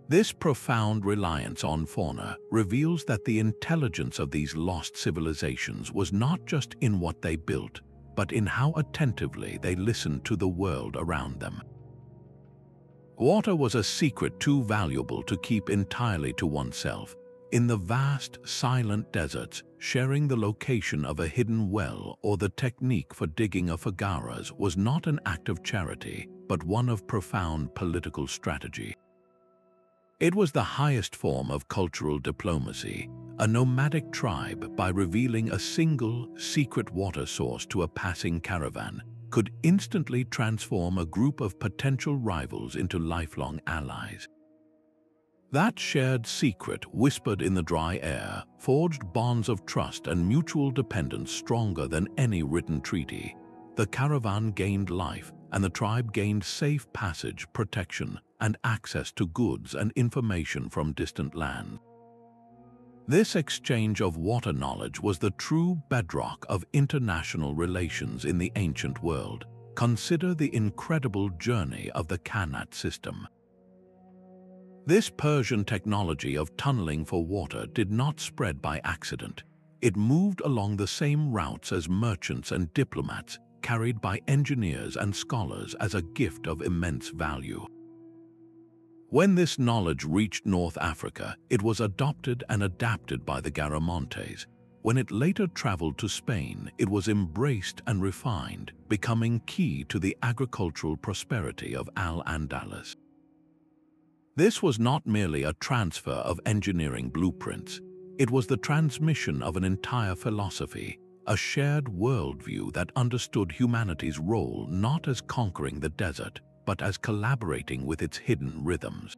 This profound reliance on fauna reveals that the intelligence of these lost civilizations was not just in what they built, but in how attentively they listened to the world around them. Water was a secret too valuable to keep entirely to oneself. In the vast, silent deserts, sharing the location of a hidden well or the technique for digging a foggara was not an act of charity, but one of profound political strategy. It was the highest form of cultural diplomacy. A nomadic tribe, by revealing a single, secret water source to a passing caravan, could instantly transform a group of potential rivals into lifelong allies. That shared secret, whispered in the dry air, forged bonds of trust and mutual dependence stronger than any written treaty. The caravan gained life, and the tribe gained safe passage, protection, and access to goods and information from distant lands. This exchange of water knowledge was the true bedrock of international relations in the ancient world. Consider the incredible journey of the Qanat system. This Persian technology of tunneling for water did not spread by accident. It moved along the same routes as merchants and diplomats, carried by engineers and scholars as a gift of immense value. When this knowledge reached North Africa, it was adopted and adapted by the Garamantes. When it later traveled to Spain, it was embraced and refined, becoming key to the agricultural prosperity of Al-Andalus. This was not merely a transfer of engineering blueprints. It was the transmission of an entire philosophy, a shared worldview that understood humanity's role not as conquering the desert, but as collaborating with its hidden rhythms.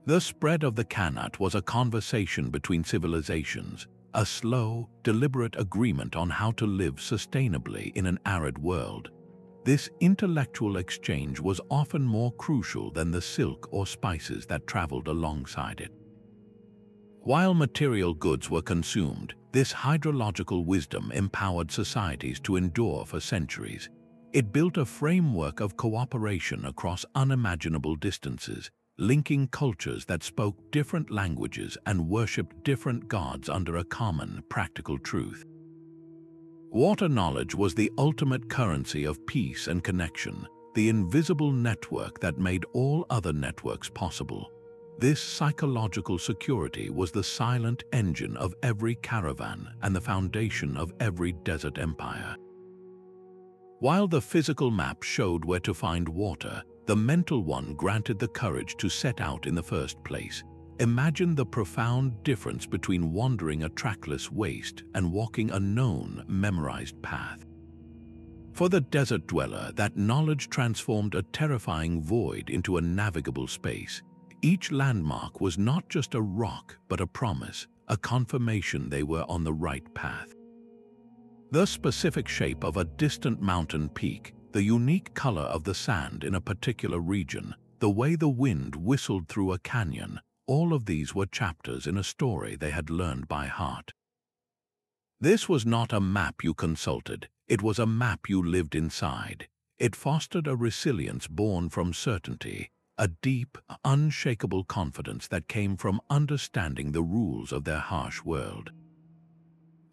The spread of the Qanat was a conversation between civilizations, a slow, deliberate agreement on how to live sustainably in an arid world. This intellectual exchange was often more crucial than the silk or spices that traveled alongside it. While material goods were consumed, this hydrological wisdom empowered societies to endure for centuries. It built a framework of cooperation across unimaginable distances, linking cultures that spoke different languages and worshipped different gods under a common, practical truth. Water knowledge was the ultimate currency of peace and connection, the invisible network that made all other networks possible. This psychological security was the silent engine of every caravan and the foundation of every desert empire. While the physical map showed where to find water, the mental one granted the courage to set out in the first place. Imagine the profound difference between wandering a trackless waste and walking a known, memorized path. For the desert dweller, that knowledge transformed a terrifying void into a navigable space. Each landmark was not just a rock, but a promise, a confirmation they were on the right path. The specific shape of a distant mountain peak, the unique color of the sand in a particular region, the way the wind whistled through a canyon, all of these were chapters in a story they had learned by heart. This was not a map you consulted, it was a map you lived inside. It fostered a resilience born from certainty, a deep, unshakable confidence that came from understanding the rules of their harsh world.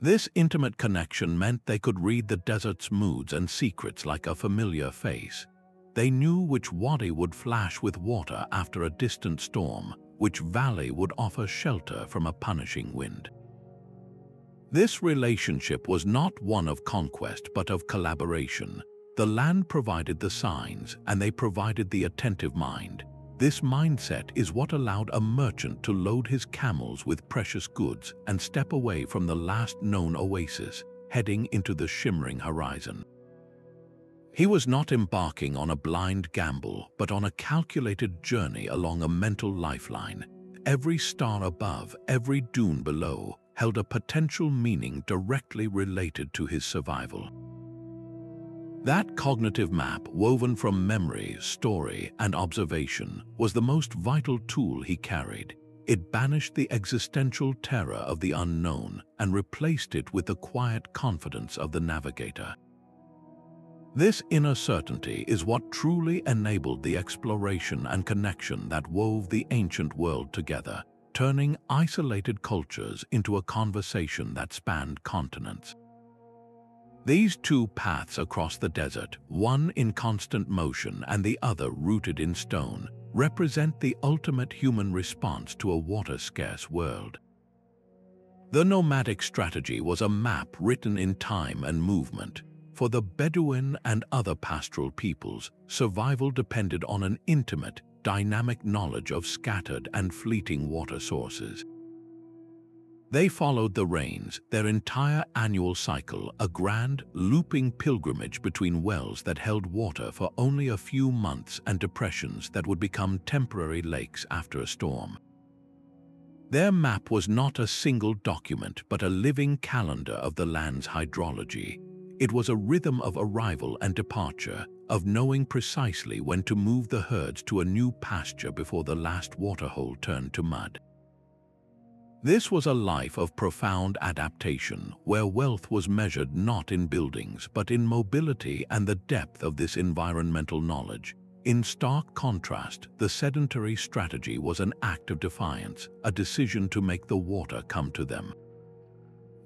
This intimate connection meant they could read the desert's moods and secrets like a familiar face. They knew which wadi would flash with water after a distant storm, which valley would offer shelter from a punishing wind. This relationship was not one of conquest but of collaboration. The land provided the signs, and they provided the attentive mind. This mindset is what allowed a merchant to load his camels with precious goods and step away from the last known oasis, heading into the shimmering horizon. He was not embarking on a blind gamble, but on a calculated journey along a mental lifeline. Every star above, every dune below, held a potential meaning directly related to his survival. That cognitive map, woven from memory, story, and observation, was the most vital tool he carried. It banished the existential terror of the unknown and replaced it with the quiet confidence of the navigator. This inner certainty is what truly enabled the exploration and connection that wove the ancient world together, turning isolated cultures into a conversation that spanned continents. These two paths across the desert, one in constant motion and the other rooted in stone, represent the ultimate human response to a water-scarce world. The nomadic strategy was a map written in time and movement. For the Bedouin and other pastoral peoples, survival depended on an intimate, dynamic knowledge of scattered and fleeting water sources. They followed the rains, their entire annual cycle, a grand, looping pilgrimage between wells that held water for only a few months and depressions that would become temporary lakes after a storm. Their map was not a single document, but a living calendar of the land's hydrology. It was a rhythm of arrival and departure, of knowing precisely when to move the herds to a new pasture before the last waterhole turned to mud. This was a life of profound adaptation, where wealth was measured not in buildings but in mobility and the depth of this environmental knowledge. In stark contrast, the sedentary strategy was an act of defiance, a decision to make the water come to them.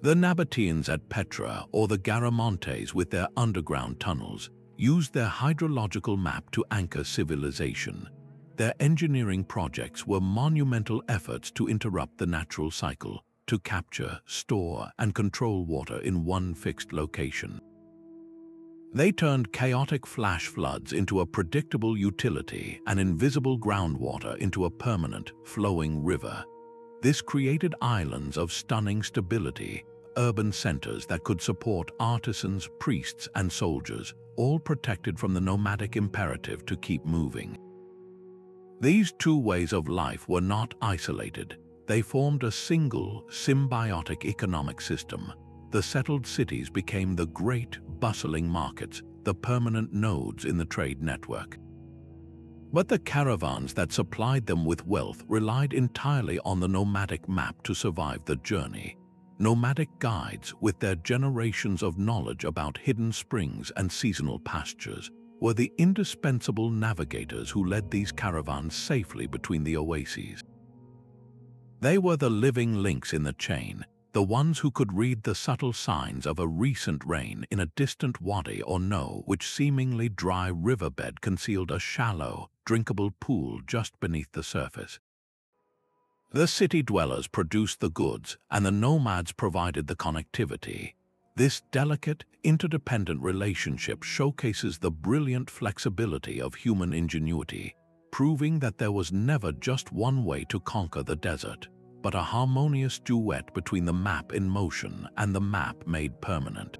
The Nabateans at Petra, or the Garamantes with their underground tunnels, used their hydrological map to anchor civilization. Their engineering projects were monumental efforts to interrupt the natural cycle, to capture, store, and control water in one fixed location. They turned chaotic flash floods into a predictable utility and invisible groundwater into a permanent, flowing river. This created islands of stunning stability, urban centers that could support artisans, priests, and soldiers, all protected from the nomadic imperative to keep moving. These two ways of life were not isolated. They formed a single, symbiotic economic system. The settled cities became the great, bustling markets, the permanent nodes in the trade network. But the caravans that supplied them with wealth relied entirely on the nomadic map to survive the journey. Nomadic guides, with their generations of knowledge about hidden springs and seasonal pastures, were the indispensable navigators who led these caravans safely between the oases. They were the living links in the chain, the ones who could read the subtle signs of a recent rain in a distant wadi or know which seemingly dry riverbed concealed a shallow, drinkable pool just beneath the surface. The city dwellers produced the goods, and the nomads provided the connectivity. This delicate, interdependent relationship showcases the brilliant flexibility of human ingenuity, proving that there was never just one way to conquer the desert, but a harmonious duet between the map in motion and the map made permanent.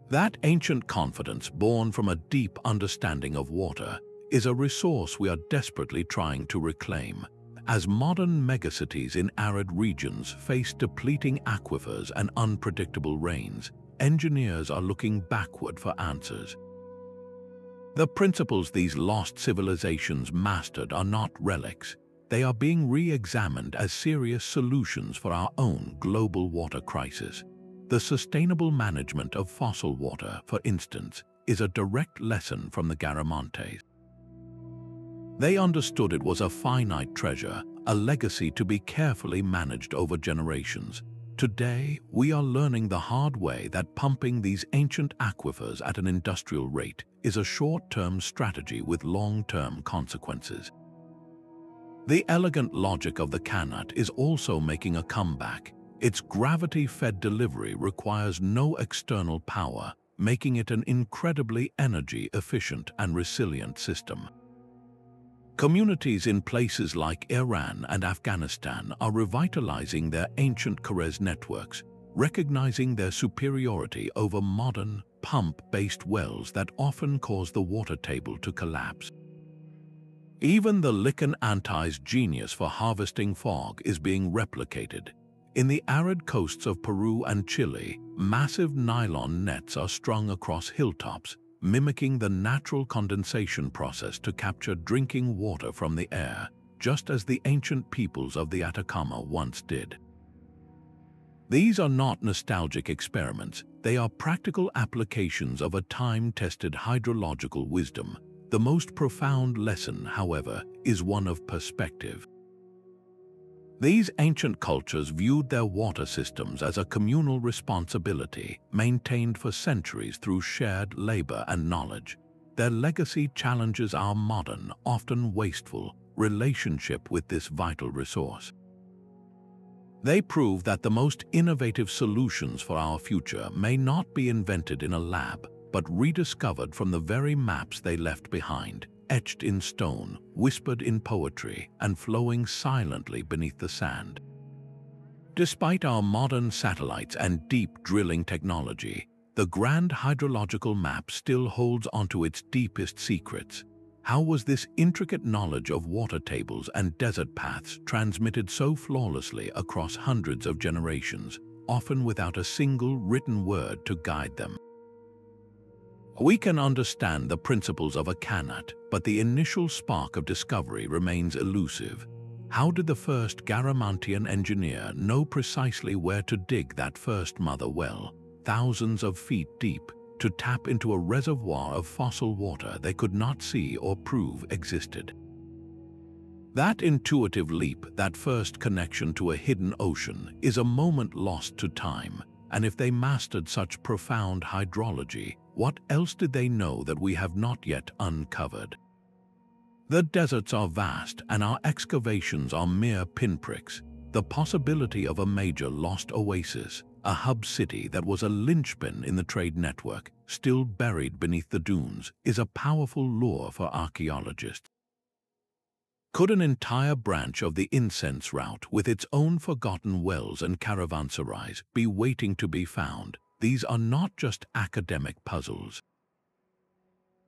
That ancient confidence, born from a deep understanding of water, is a resource we are desperately trying to reclaim. As modern megacities in arid regions face depleting aquifers and unpredictable rains, engineers are looking backward for answers. The principles these lost civilizations mastered are not relics. They are being re-examined as serious solutions for our own global water crisis. The sustainable management of fossil water, for instance, is a direct lesson from the Garamantes. They understood it was a finite treasure, a legacy to be carefully managed over generations. Today, we are learning the hard way that pumping these ancient aquifers at an industrial rate is a short-term strategy with long-term consequences. The elegant logic of the Qanat is also making a comeback. Its gravity-fed delivery requires no external power. making it an incredibly energy-efficient and resilient system. Communities in places like Iran and Afghanistan are revitalizing their ancient Karez networks, recognizing their superiority over modern, pump-based wells that often cause the water table to collapse. Even the Garamanteans' genius for harvesting fog is being replicated. In the arid coasts of Peru and Chile, massive nylon nets are strung across hilltops, mimicking the natural condensation process to capture drinking water from the air, just as the ancient peoples of the Atacama once did. These are not nostalgic experiments, they are practical applications of a time-tested hydrological wisdom. The most profound lesson, however, is one of perspective. These ancient cultures viewed their water systems as a communal responsibility, maintained for centuries through shared labor and knowledge. Their legacy challenges our modern, often wasteful, relationship with this vital resource. They prove that the most innovative solutions for our future may not be invented in a lab, but rediscovered from the very maps they left behind, etched in stone, whispered in poetry, and flowing silently beneath the sand. Despite our modern satellites and deep drilling technology, the grand hydrological map still holds onto its deepest secrets. How was this intricate knowledge of water tables and desert paths transmitted so flawlessly across hundreds of generations, often without a single written word to guide them? We can understand the principles of a Qanat, but the initial spark of discovery remains elusive. How did the first Garamantean engineer know precisely where to dig that first mother well, thousands of feet deep, to tap into a reservoir of fossil water they could not see or prove existed? That intuitive leap, that first connection to a hidden ocean, is a moment lost to time, and if they mastered such profound hydrology, what else did they know that we have not yet uncovered? The deserts are vast, and our excavations are mere pinpricks. The possibility of a major lost oasis, a hub city that was a linchpin in the trade network, still buried beneath the dunes, is a powerful lure for archaeologists. Could an entire branch of the Incense Route, with its own forgotten wells and caravanserais, be waiting to be found? These are not just academic puzzles.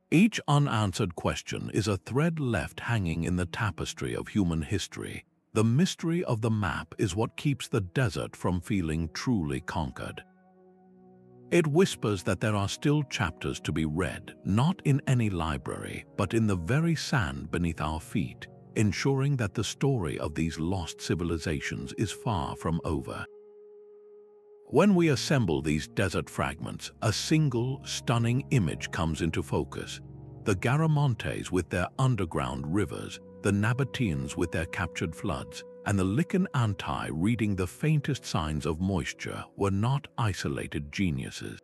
Each unanswered question is a thread left hanging in the tapestry of human history. The mystery of the map is what keeps the desert from feeling truly conquered. It whispers that there are still chapters to be read, not in any library, but in the very sand beneath our feet, ensuring that the story of these lost civilizations is far from over. When we assemble these desert fragments, a single, stunning image comes into focus. The Garamantes with their underground rivers, the Nabateans with their captured floods, and the Garamantes reading the faintest signs of moisture were not isolated geniuses.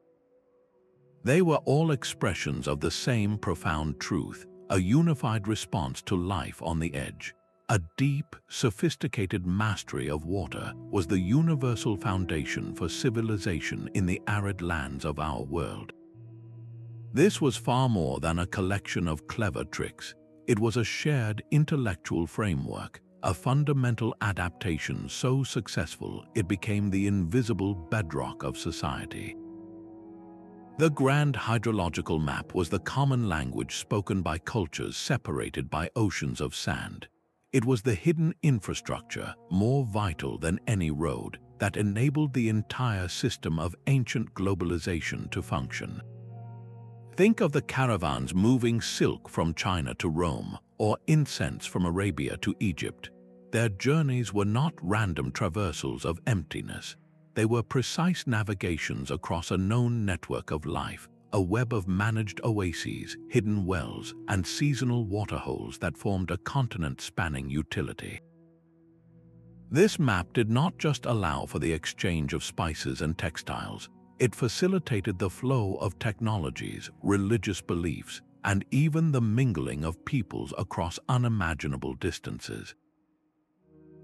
They were all expressions of the same profound truth, a unified response to life on the edge. A deep, sophisticated mastery of water was the universal foundation for civilization in the arid lands of our world. This was far more than a collection of clever tricks. It was a shared intellectual framework, a fundamental adaptation so successful it became the invisible bedrock of society. The grand hydrological map was the common language spoken by cultures separated by oceans of sand. It was the hidden infrastructure, more vital than any road, that enabled the entire system of ancient globalization to function. Think of the caravans moving silk from China to Rome, or incense from Arabia to Egypt. Their journeys were not random traversals of emptiness. They were precise navigations across a known network of life, a web of managed oases, hidden wells, and seasonal waterholes that formed a continent-spanning utility. This map did not just allow for the exchange of spices and textiles. It facilitated the flow of technologies, religious beliefs, and even the mingling of peoples across unimaginable distances.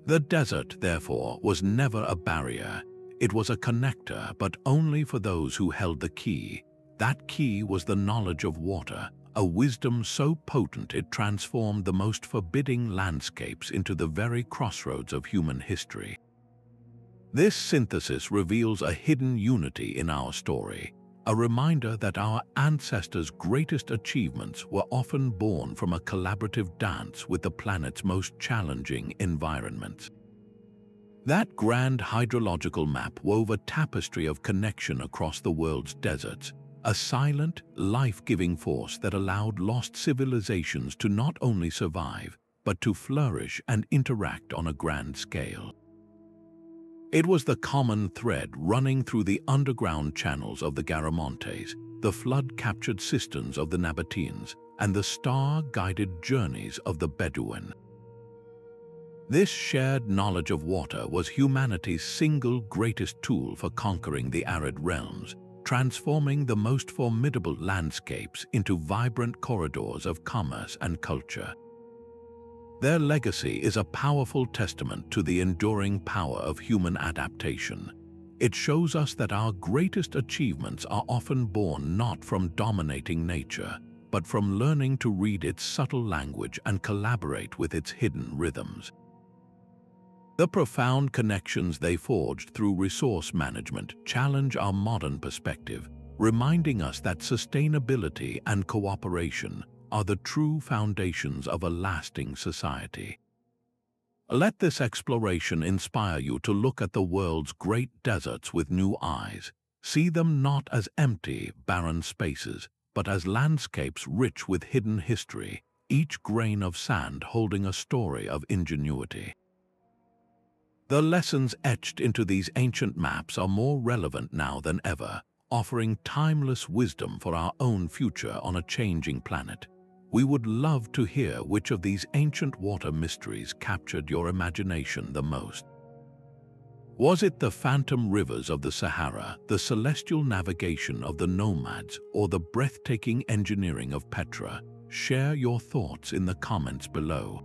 The desert, therefore, was never a barrier. It was a connector, but only for those who held the key. That key was the knowledge of water, a wisdom so potent it transformed the most forbidding landscapes into the very crossroads of human history. This synthesis reveals a hidden unity in our story, a reminder that our ancestors' greatest achievements were often born from a collaborative dance with the planet's most challenging environments. That grand hydrological map wove a tapestry of connection across the world's deserts, a silent, life-giving force that allowed lost civilizations to not only survive, but to flourish and interact on a grand scale. It was the common thread running through the underground channels of the Garamantes, the flood-captured cisterns of the Nabateans, and the star-guided journeys of the Bedouin. This shared knowledge of water was humanity's single greatest tool for conquering the arid realms, transforming the most formidable landscapes into vibrant corridors of commerce and culture. Their legacy is a powerful testament to the enduring power of human adaptation. It shows us that our greatest achievements are often born not from dominating nature, but from learning to read its subtle language and collaborate with its hidden rhythms. The profound connections they forged through resource management challenge our modern perspective, reminding us that sustainability and cooperation are the true foundations of a lasting society. Let this exploration inspire you to look at the world's great deserts with new eyes. See them not as empty, barren spaces, but as landscapes rich with hidden history, each grain of sand holding a story of ingenuity. The lessons etched into these ancient maps are more relevant now than ever, offering timeless wisdom for our own future on a changing planet. We would love to hear which of these ancient water mysteries captured your imagination the most. Was it the phantom rivers of the Sahara, the celestial navigation of the nomads, or the breathtaking engineering of Petra? Share your thoughts in the comments below.